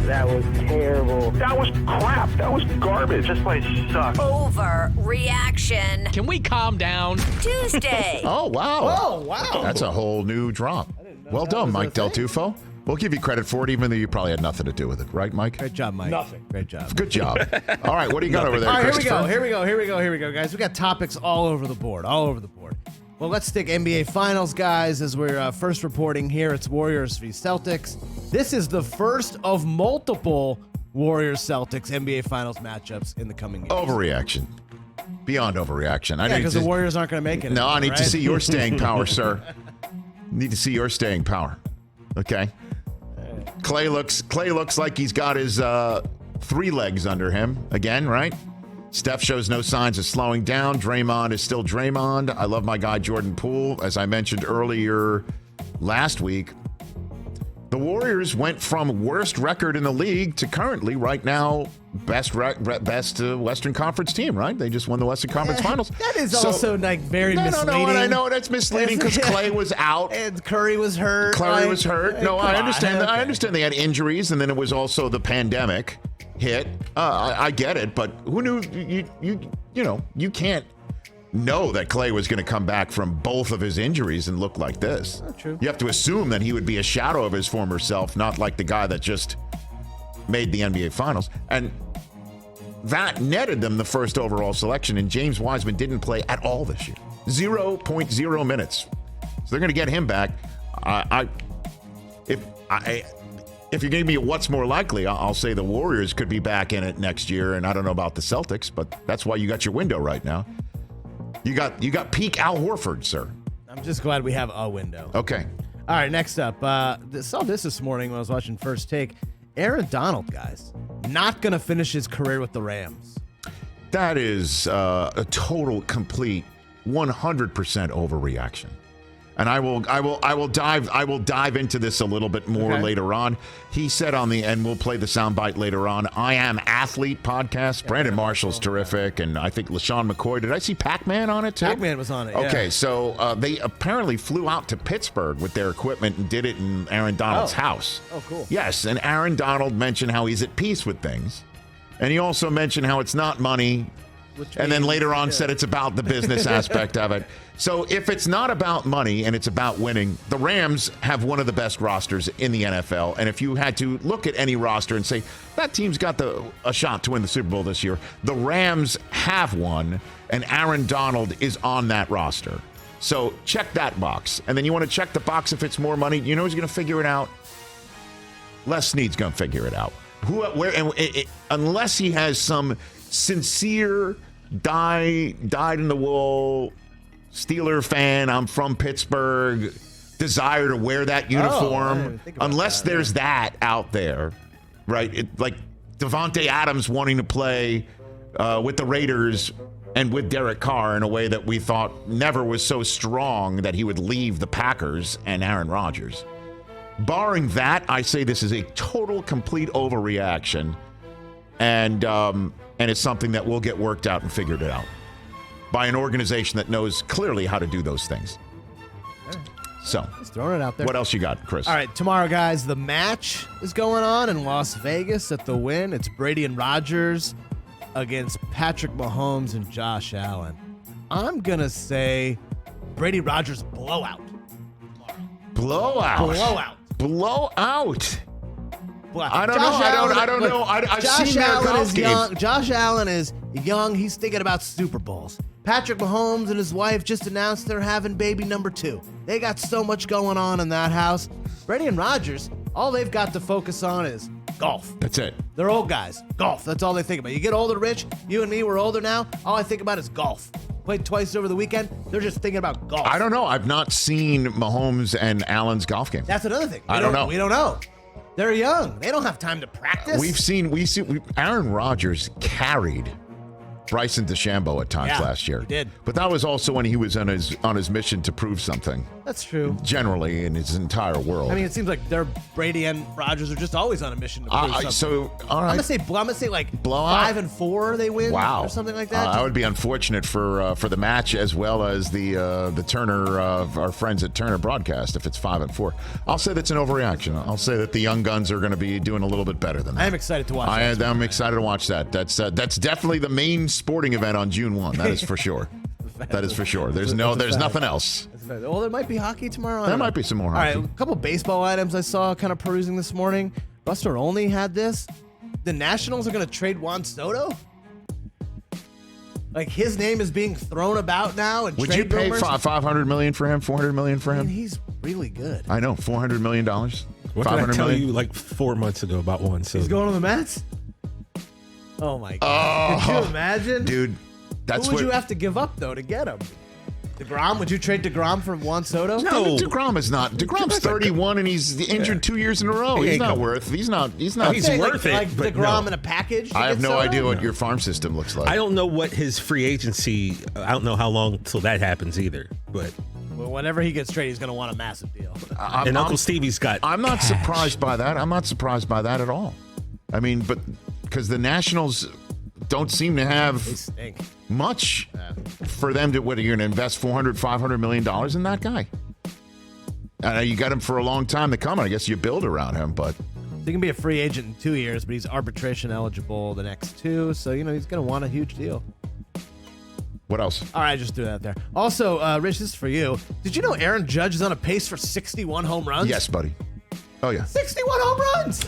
That was terrible. That was crap. That was garbage. This place sucks. Overreaction Can we calm down? Tuesday. Oh, wow. Oh, wow. That's a whole new drop. Well done, Mike Del Tufo. We'll give you credit for it, even though you probably had nothing to do with it. Right, Mike? Great job, Mike. Nothing. Great job. Good job. All right, what do you got over there, All right, Christopher? here we go, guys. We got topics all over the board. Well, let's stick NBA Finals, guys, as we're first reporting here. It's Warriors v. Celtics. This is the first of multiple Warriors-Celtics NBA Finals matchups in the coming years. Overreaction. Beyond overreaction. Yeah, because the Warriors aren't going to make it. No, I need to right? see your staying power, sir. Need to see your staying power. Okay. Clay looks like he's got his 3 legs under him again, right? Steph shows no signs of slowing down. Draymond is still Draymond. I love my guy Jordan Poole. As I mentioned earlier last week, the Warriors went from worst record in the league to currently, right now, best Western Conference team, right? They just won the Western Conference Finals. That is also like very misleading. No, and I know that's misleading because Clay was out. And Curry was hurt. No, I understand that. I understand they had injuries, and then it was also the pandemic hit. I get it, but who knew? You can't know that Clay was going to come back from both of his injuries and look like this. Not true. You have to assume that he would be a shadow of his former self, not like the guy that just made the NBA Finals. And that netted them the first overall selection, and James Wiseman didn't play at all this year. 0.0 minutes. So they're going to get him back. If you're giving me what's more likely, I'll say the Warriors could be back in it next year, and I don't know about the Celtics, but that's why you got your window right now. You got peak Al Horford, sir. I'm just glad we have a window. Okay. All right, next up. Saw this morning when I was watching First Take. Aaron Donald, guys, not going to finish his career with the Rams. That is a total, complete, 100% overreaction. And I will dive into this a little bit more later on. He said and we'll play the soundbite later on, I Am Athlete podcast. Brandon Marshall's terrific, and I think LaShawn McCoy. Did I see Pac-Man on it too? Pac-Man was on it, Okay, so they apparently flew out to Pittsburgh with their equipment and did it in Aaron Donald's house. Oh, cool. Yes, and Aaron Donald mentioned how he's at peace with things. And he also mentioned how it's not money. And then later on said it's about the business aspect of it. So if it's not about money and it's about winning, the Rams have one of the best rosters in the NFL. And if you had to look at any roster and say, that team's got a shot to win the Super Bowl this year, the Rams have one, and Aaron Donald is on that roster. So check that box. And then you want to check the box if it's more money. You know who's going to figure it out? Les Snead's going to figure it out. Unless he has some sincere, dyed-in-the-wool Steeler fan, I'm from Pittsburgh, desire to wear that uniform. Unless there's that out there, right? Like Devontae Adams wanting to play with the Raiders and with Derek Carr in a way that we thought never was so strong that he would leave the Packers and Aaron Rodgers. Barring that, I say this is a total, complete overreaction. And it's something that will get worked out and figured it out by an organization that knows clearly how to do those things. So, just throwing it out there. What else you got, Chris? All right, tomorrow, guys, the match is going on in Las Vegas at the Wynn. It's Brady and Rodgers against Patrick Mahomes and Josh Allen. I'm going to say Brady Rodgers blowout. Blowout. I don't know. I've seen their golf games. Josh Allen is young. He's thinking about Super Bowls. Patrick Mahomes and his wife just announced they're having baby number 2. They got so much going on in that house. Brady and Rodgers, all they've got to focus on is golf. That's it. They're old guys. Golf. That's all they think about. You get older, Rich. You and me, we're older now. All I think about is golf. Played twice over the weekend. They're just thinking about golf. I don't know. I've not seen Mahomes and Allen's golf game. That's another thing. I don't know. We don't know. They're young. They don't have time to practice. We've seen Aaron Rodgers carried Bryson DeChambeau at times last year. He did. But that was also when he was on his mission to prove something. That's true. Generally in his entire world. I mean, it seems like Brady and Rodgers are just always on a mission to prove something. So, all right. I'm gonna say like Blowout? 5-4 they win. Wow. Or something like that. That would be unfortunate for the match as well as the Turner our friends at Turner Broadcast if it's 5-4. I'll say that's an overreaction. I'll say that the Young Guns are going to be doing a little bit better than that. I am excited to watch that. I'm excited to watch that. That's definitely the main sporting event on June 1. That is for sure. That is for sure. There's nothing else. Well, there might be hockey tomorrow. There might be some more hockey. All right, a couple baseball items I saw kind of perusing this morning. Buster Olney had this. The Nationals are going to trade Juan Soto. Like his name is being thrown about now. And would you pay $500 million for him? $400 million for him? I mean, he's really good. I know, $400 million. What did I tell you like 4 months ago about Juan Soto? He's going to the Mets. Oh my God! Could you imagine, dude? That's who would you have to give up though to get him? DeGrom? Would you trade DeGrom for Juan Soto? No, DeGrom is not. DeGrom's 31 and he's injured 2 years in a row. He's not worth. He's not. He's worth it. Like DeGrom in a package. I have no idea what your farm system looks like. I don't know what his free agency. I don't know how long till that happens either. But whenever he gets traded, he's going to want a massive deal. Uncle Stevie's got. I'm not cash. surprised by that. I'm not surprised by that at all. I mean, but because the Nationals don't seem to have much for them to, what, are you going to invest $400 million in that guy? You got him for a long time to come, and I guess you build around him, but. He can be a free agent in 2 years, but he's arbitration eligible the next 2, so, he's going to want a huge deal. What else? All right, just threw that there. Also, Rich, this is for you. Did you know Aaron Judge is on a pace for 61 home runs? Yes, buddy. Oh, yeah. 61 home runs!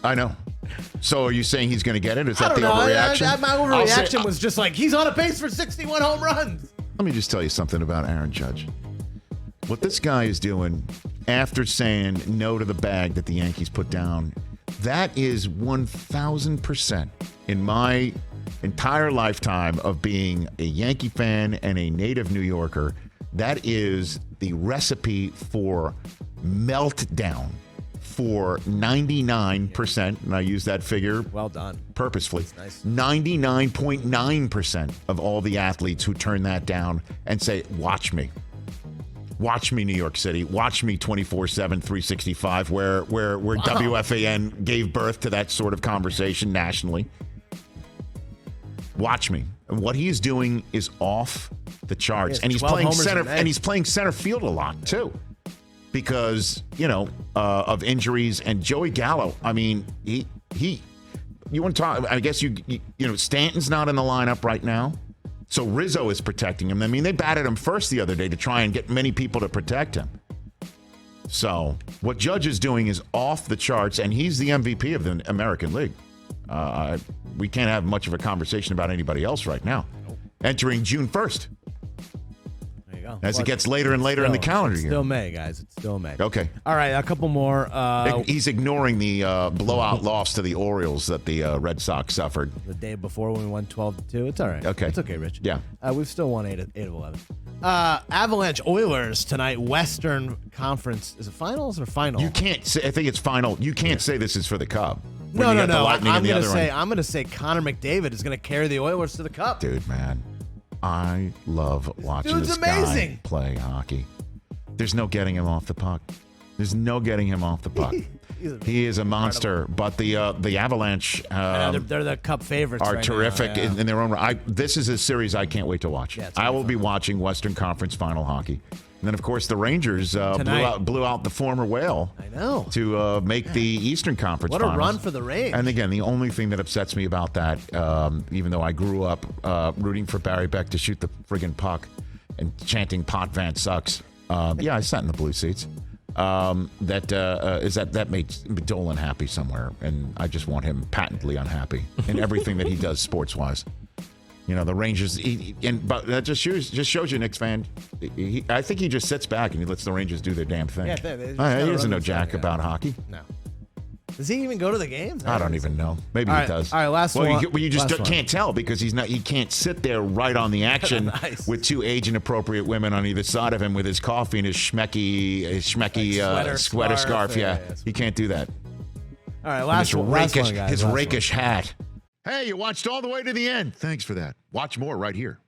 I know. So are you saying he's going to get it? Is that the know. overreaction? My overreaction was just like, he's on a pace for 61 home runs. Let me just tell you something about Aaron Judge. What this guy is doing after saying no to the bag that the Yankees put down, that is 1,000% in my entire lifetime of being a Yankee fan and a native New Yorker. That is the recipe for meltdown. For 99%, and I use that figure well done purposefully, nice. 99.9% of all the athletes who turn that down and say, watch me, New York City, watch me 24/7, 365, where WFAN gave birth to that sort of conversation nationally. Watch me. And what he's doing is off the charts, and he's playing center field a lot too. Because, of injuries, and Joey Gallo, I mean, you want to talk, I guess Stanton's not in the lineup right now. So Rizzo is protecting him. I mean, they batted him first the other day to try and get many people to protect him. So what Judge is doing is off the charts, and he's the MVP of the American League. We can't have much of a conversation about anybody else right now. Entering June 1st. As it gets later and later in the calendar year. It's still May, guys. It's still May. Okay. All right, a couple more. He's ignoring the blowout loss to the Orioles that the Red Sox suffered. The day before when we won 12-2. It's all right. Okay. It's okay, Rich. Yeah. We've still won 8 of 11. Avalanche Oilers tonight, Western Conference. Is it finals or final? You can't say, I think it's final. You can't say this is for the Cup. No. I'm going to say Connor McDavid is going to carry the Oilers to the Cup. Dude, man. I love watching this guy play hockey. There's no getting him off the puck. He is a monster. But the Avalanche they're the Cup favorites. Are right terrific now, yeah. in their own right. This is a series I can't wait to watch. Yeah, I will be watching Western Conference Final hockey. And then, of course, the Rangers blew out the former Whale. I know. To make the Eastern Conference Finals. What a run for the Rangers. And again, the only thing that upsets me about that, even though I grew up rooting for Barry Beck to shoot the friggin' puck and chanting "Pot Van sucks." I sat in the blue seats. That made Dolan happy somewhere, and I just want him patently unhappy in everything that he does sports-wise. The Rangers, but that just shows you, Knicks fan. I think he just sits back and he lets the Rangers do their damn thing. He doesn't know jack about hockey. No. Does he even go to the games? I don't even know. Maybe he does. All right, last one. You just can't tell because he's not. He can't sit there right on the action Nice. with two age-inappropriate women on either side of him with his coffee and his schmecky sweater scarf. Yeah, he can't do that. All right, last one, guys. His rakish hat. Hey, you watched all the way to the end. Thanks for that. Watch more right here.